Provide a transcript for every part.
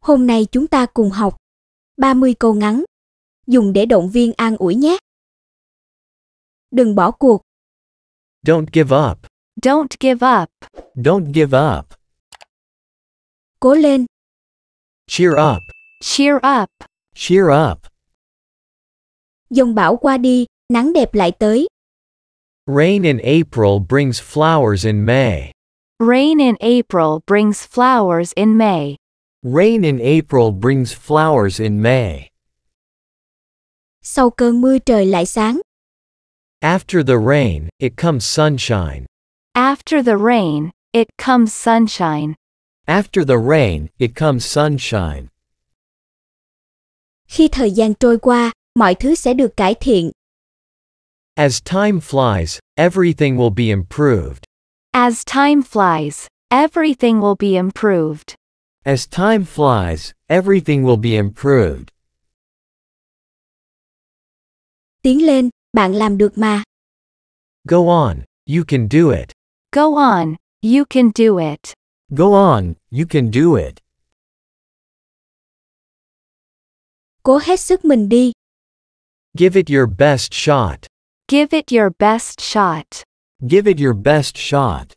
Hôm nay chúng ta cùng học 30 câu ngắn, dùng để động viên an ủi nhé. Đừng bỏ cuộc. Don't give up. Don't give up. Don't give up. Cố lên. Cheer up. Cheer up. Cheer up. Dông bão qua đi, nắng đẹp lại tới. Rain in April brings flowers in May. Rain in April brings flowers in May. Rain in April brings flowers in May. Sau cơn mưa trời lại sáng. After the rain, it comes sunshine. After the rain, it comes sunshine. After the rain, it comes sunshine. Khi thời gian trôi qua, mọi thứ sẽ được cải thiện. As time flies, everything will be improved. As time flies, everything will be improved. As time flies, everything will be improved. Tiến lên, bạn làm được mà. Go on, you can do it. Go on, you can do it. Go on, you can do it. Cố hết sức mình đi. Give it your best shot. Give it your best shot. Give it your best shot.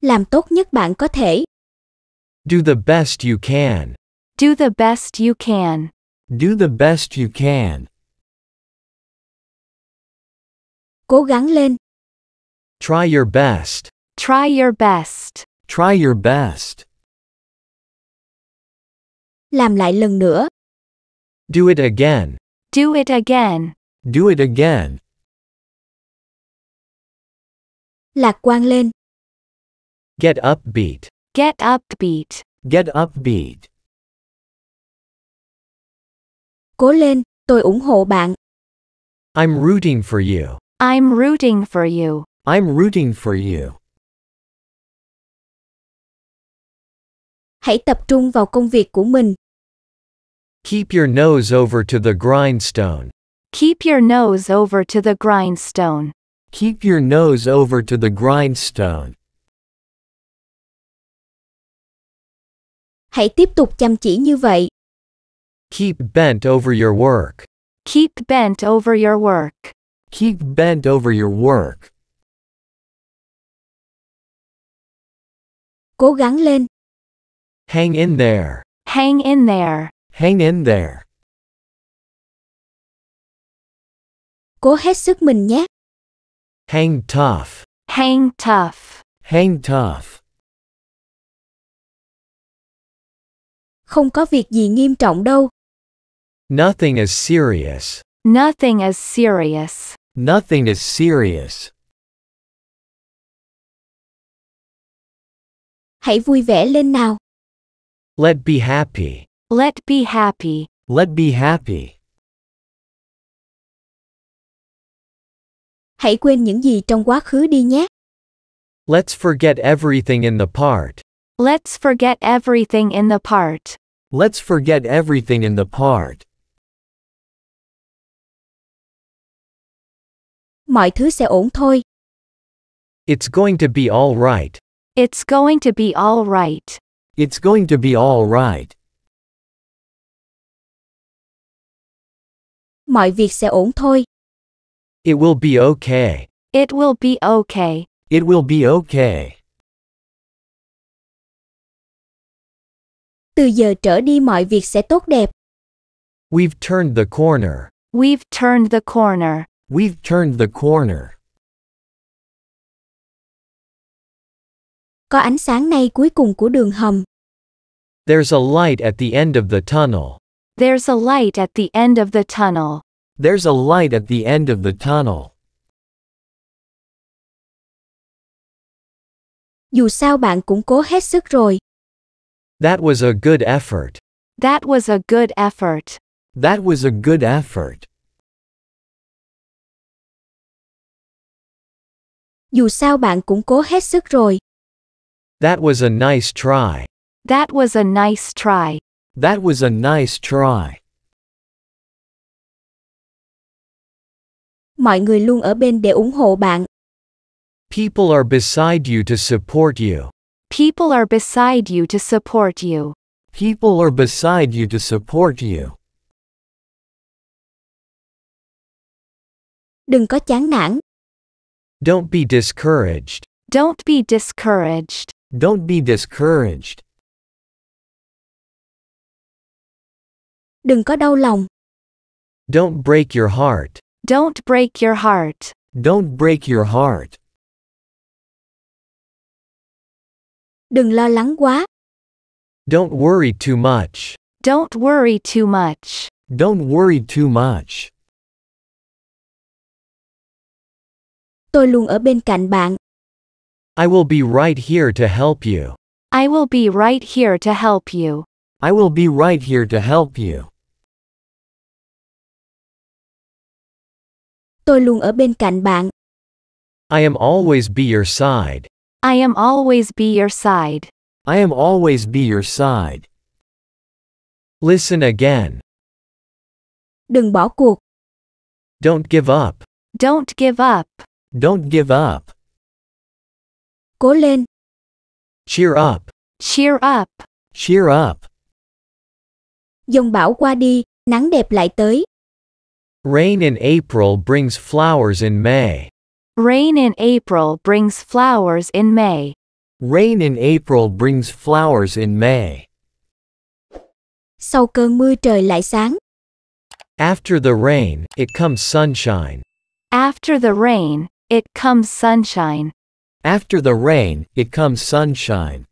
Làm tốt nhất bạn có thể. Do the best you can. Do the best you can. Do the best you can. Cố gắng lên. Try your best. Try your best. Try your best. Làm lại lần nữa. Do it again. Do it again. Do it again. Lạc quan lên. Get upbeat. Get upbeat. Get upbeat. Cố lên, tôi ủng hộ bạn. I'm rooting for you. I'm rooting for you. I'm rooting for you. Hãy tập trung vào công việc của mình. Keep your nose over to the grindstone. Keep your nose over to the grindstone. Keep your nose over to the grindstone. Hãy tiếp tục chăm chỉ như vậy. Keep bent over your work. Keep bent over your work. Keep bent over your work. Cố gắng lên. Hang in there. Hang in there. Hang in there. Cố hết sức mình nhé. Hang tough. Hang tough. Hang tough. Không có việc gì nghiêm trọng đâu. Nothing is serious. Nothing is serious. Nothing is serious. Hãy vui vẻ lên nào. Let be happy. Let be happy. Let be happy. Hãy quên những gì trong quá khứ đi nhé. Let's forget everything in the part. Let's forget everything in the part. Let's forget everything in the part. Mọi thứ sẽ ổn thôi. It's going to be all right. It's going to be all right. It's going to be all right. Mọi việc sẽ ổn thôi. It will be okay. It will be okay. It will be okay. Từ giờ trở đi mọi việc sẽ tốt đẹp. We've turned the corner. We've turned the corner. We've turned the corner. Có ánh sáng ngay cuối cùng của đường hầm. There's a light at the end of the tunnel. There's a light at the end of the tunnel. There's a light at the end of the tunnel. Dù sao bạn cũng cố hết sức rồi. That was a good effort. That was a good effort. That was a good effort. Dù sao bạn cũng cố hết sức rồi. That was a nice try. That was a nice try. That was a nice try. Mọi người luôn ở bên để ủng hộ bạn. People are beside you to support you. People are beside you to support you. People are beside you to support you. Đừng có chán nản. Don't be discouraged. Don't be discouraged. Don't be discouraged. Đừng có đau lòng. Don't break your heart. Don't break your heart. Don't break your heart. Đừng lo lắng quá. Don't worry too much. Don't worry too much. Don't worry too much. Tôi luôn ở bên cạnh bạn. I will be right here to help you. I will be right here to help you. I will be right here to help you. Tôi luôn ở bên cạnh bạn. I am always be your side. I am always be your side. I am always be your side. Listen again. Đừng bỏ cuộc. Don't give up. Don't give up. Don't give up. Cố lên. Cheer up. Cheer up. Cheer up. Dông bão qua đi, nắng đẹp lại tới. Rain in April brings flowers in May. Rain in April brings flowers in May. Rain in April brings flowers in May. Sau cơn mưa trời lại sáng. After the rain, it comes sunshine. After the rain, it comes sunshine. After the rain, it comes sunshine.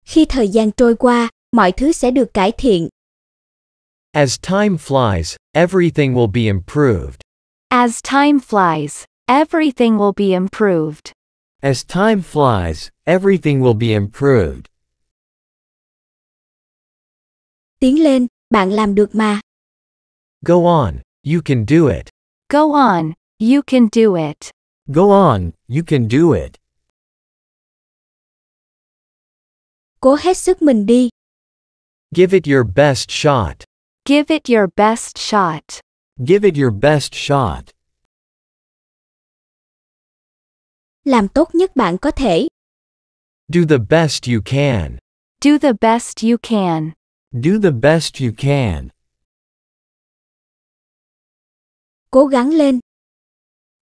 Khi thời gian trôi qua, mọi thứ sẽ được cải thiện. As time flies, everything will be improved. As time flies, everything will be improved. As time flies, everything will be improved. Tiến lên, bạn làm được mà. Go on, you can do it. Go on, you can do it. Go on, you can do it. Cố hết sức mình đi. Give it your best shot. Give it your best shot. Give it your best shot. Làm tốt nhất bạn có thể. Do the best you can. Do the best you can. Do the best you can. Cố gắng lên.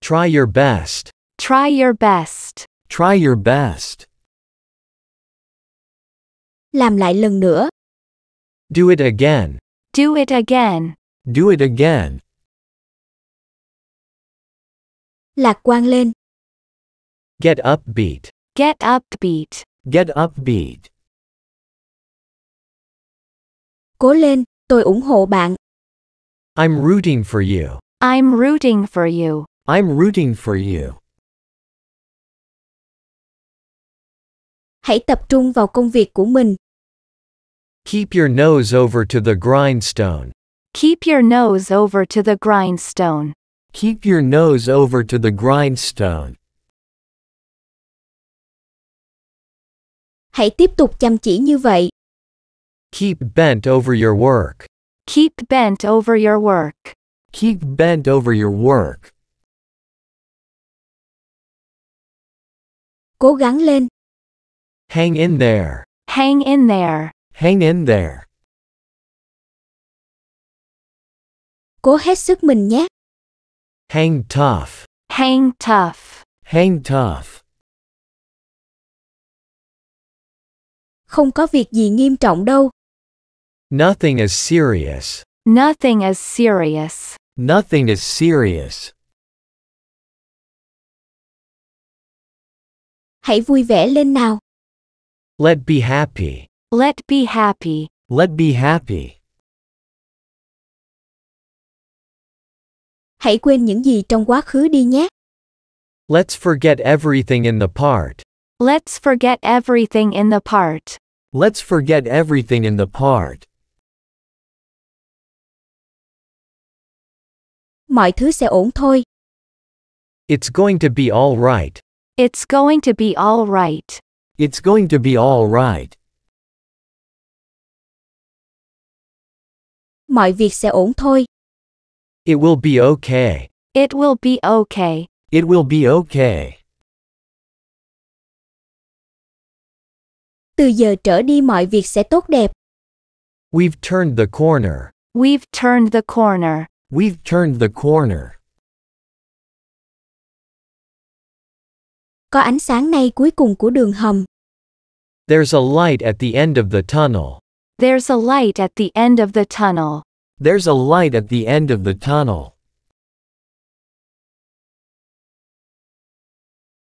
Try your best. Try your best. Try your best. Làm lại lần nữa. Do it again. Do it again. Do it again. Lạc quan lên. Get upbeat. Get upbeat. Get upbeat. Cố lên, tôi ủng hộ bạn. I'm rooting for you. I'm rooting for you. I'm rooting for you. Hãy tập trung vào công việc của mình. Keep your nose over to the grindstone. Keep your nose over to the grindstone. Keep your nose over to the grindstone. Hãy tiếp tục chăm chỉ như vậy. Keep bent over your work. Keep bent over your work. Keep bent over your work. Cố gắng lên. Hang in there. Hang in there. Hang in there. Cố hết sức mình nhé. Hang tough. Hang tough. Hang tough. Không có việc gì nghiêm trọng đâu. Nothing is serious. Nothing is serious. Nothing is serious. Hãy vui vẻ lên nào. Let be happy. Let be happy. Let be happy. Hãy quên những gì trong quá khứ đi nhé. Let's forget everything in the part. Let's forget everything in the part. Let's forget everything in the part. Mọi thứ sẽ ổn thôi. It's going to be all right. It's going to be all right. It's going to be all right. Mọi việc sẽ ổn thôi. It will be okay. It will be okay. It will be okay. Từ giờ trở đi mọi việc sẽ tốt đẹp. We've turned the corner. We've turned the corner. We've turned the corner. Có ánh sáng ngay cuối cùng của đường hầm. There's a light at the end of the tunnel. There's a light at the end of the tunnel. There's a light at the end of the tunnel.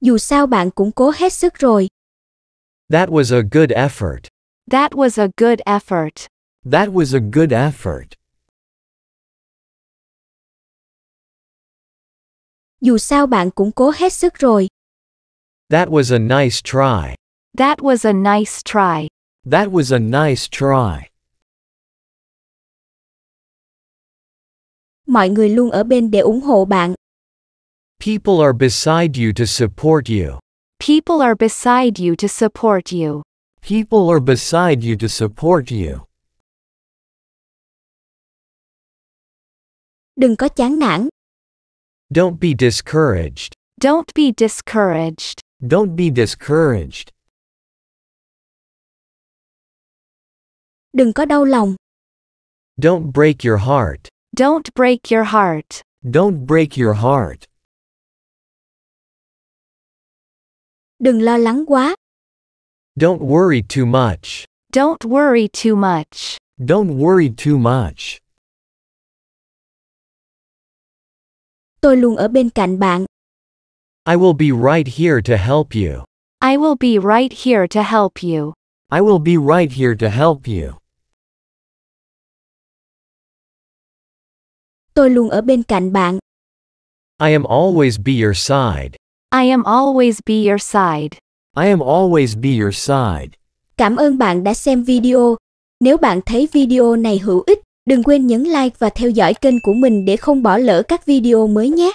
Dù sao bạn cũng cố hết sức rồi. That was a good effort. That was a good effort. That was a good effort. Dù sao bạn cũng cố hết sức rồi. That was a nice try. That was a nice try. That was a nice try. Mọi người luôn ở bên để ủng hộ bạn. People are beside you to support you. People are beside you to support you. People are beside you to support you. Đừng có chán nản. Don't be discouraged. Don't be discouraged. Don't be discouraged. Đừng có đau lòng. Don't break your heart. Don't break your heart. Don't break your heart. Đừng lo lắng quá. Don't worry too much. Don't worry too much. Don't worry too much. Tôi luôn ở bên cạnh bạn. I will be right here to help you. I will be right here to help you. I will be right here to help you. Tôi luôn ở bên cạnh bạn. I am always be your side. I am always be your side. I am always be your side. Cảm ơn bạn đã xem video. Nếu bạn thấy video này hữu ích, đừng quên nhấn like và theo dõi kênh của mình để không bỏ lỡ các video mới nhé.